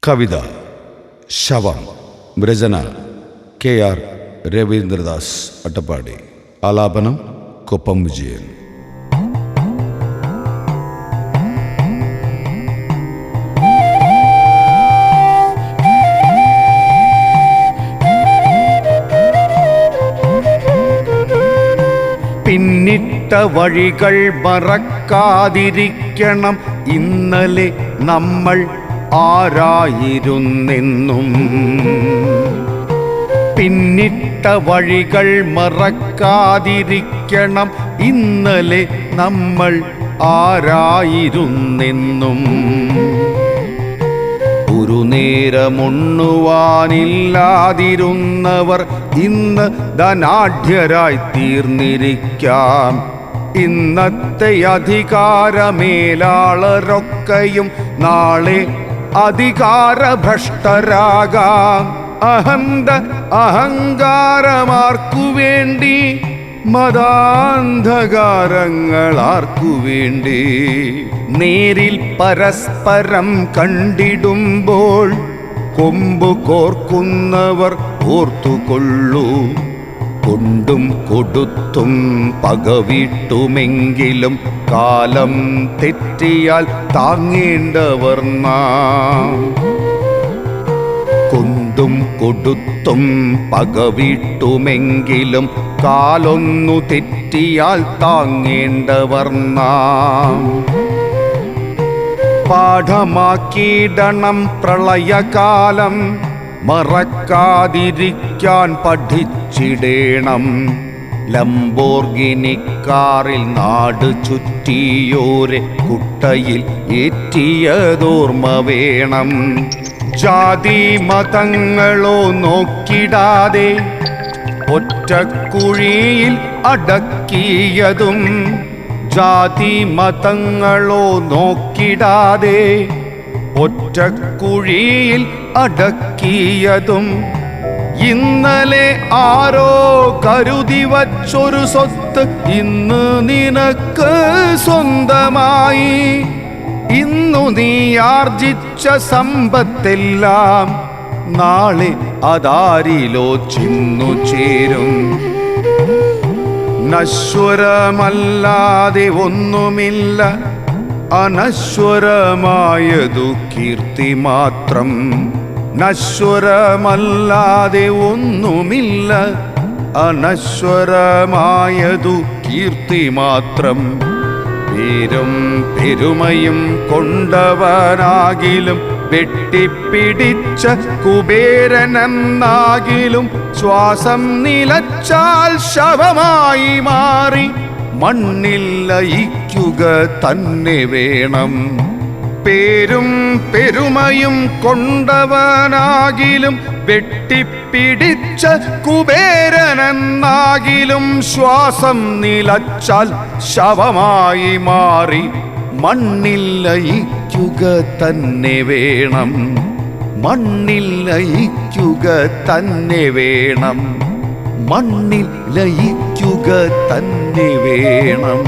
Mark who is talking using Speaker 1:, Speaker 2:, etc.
Speaker 1: കവിത ശവം. രചന KR രവീന്ദ്രദാസ് അട്ടപ്പാടി. ആലാപനം കൊപ്പം വിജയൻ.
Speaker 2: പിന്നിട്ട വഴികൾ മറക്കാതിരിക്കണം. ഇന്നലെ നമ്മൾ ആരായിരുന്നെന്നും. പിന്നിട്ട വഴികൾ മറക്കാതിരിക്കണം. ഇന്നലെ നമ്മൾ ആരായിരുന്നെന്നും. ഒരു നേരമുണ്ണുവാനില്ലാതിരുന്നവർ ഇന്ന് ധനാഢ്യരായി തീർന്നിരിക്കാം. ഇന്നത്തെ അധികാരമേലാളരൊക്കെയും നാളെ അധികാരഭ്രഷ്ടരാകാം. അഹങ്കാരമാർക്കുവേണ്ടി, മതാന്ധകാരങ്ങളാർക്കുവേണ്ടി? നേരിൽ പരസ്പരം കണ്ടിടുമ്പോൾ കൊമ്പ് കോർക്കുന്നവർ ഓർത്തുകൊള്ളൂ. കൊണ്ടും കൊടുത്തും പകവിട്ടുമെങ്കിലും കാലം തെറ്റിയാൽ താങ്ങേണ്ടവർ നാം. കൊണ്ടും കൊടുത്തും പകവിട്ടുമെങ്കിലും കാലൊന്നു തെറ്റിയാൽ താങ്ങേണ്ടവർ നാം. പാഠമാക്കിയിടണം പ്രളയകാലം, മറക്കാതിരിക്കാൻ പഠിച്ചിടേണം. ലംബോർഗിനി കാറിൽ നാട് ചുറ്റിയോരെ കുട്ടയിൽ ഏറ്റിയതോർമ്മ വേണം. ജാതി മതങ്ങളോ നോക്കിടാതെ ഒറ്റക്കുഴിയിൽ അടക്കിയതും. ജാതി മതങ്ങളോ നോക്കിടാതെ ഒറ്റക്കുഴിയിൽ അടക്കിയതും. ഇന്നലെ ആരോ കരുതി വച്ചൊരു സ്വത്ത് ഇന്ന് നിനക്ക് സ്വന്തമായി. ഇന്നു നീ ആർജിച്ച സമ്പത്തെല്ലാം നാളെ അതാരിലോ ചെന്നു ചേരും. നശ്വരമല്ലാതെ ഒന്നുമില്ല, അനശ്വരമായതു കീർത്തി മാത്രം. നശ്വരമല്ലാതെ ഒന്നുമില്ല, അനശ്വരമായതു കീർത്തി മാത്രം. പേരും പെരുമയും കൊണ്ടവനാകിലും വെട്ടിപ്പിടിച്ച കുബേരനെന്നാകിലും ശ്വാസം നിലച്ചാൽ ശവമായി മാറി മണ്ണിൽ ലയിക്കുക തന്നെ വേണം. പേരും പെരുമയും കൊണ്ടവനാകിലും വെട്ടിപ്പിടിച്ച കുബേരനെന്നാകിലും ശ്വാസം നിലച്ചാൽ ശവമായി മാറി മണ്ണിൽ ലയിക്കുക തന്നെ വേണം. മണ്ണിൽ ലയിക്കുക തന്നെ വേണം. മണ്ണിൽ ലയിക്കുക തന്നെ വേണം.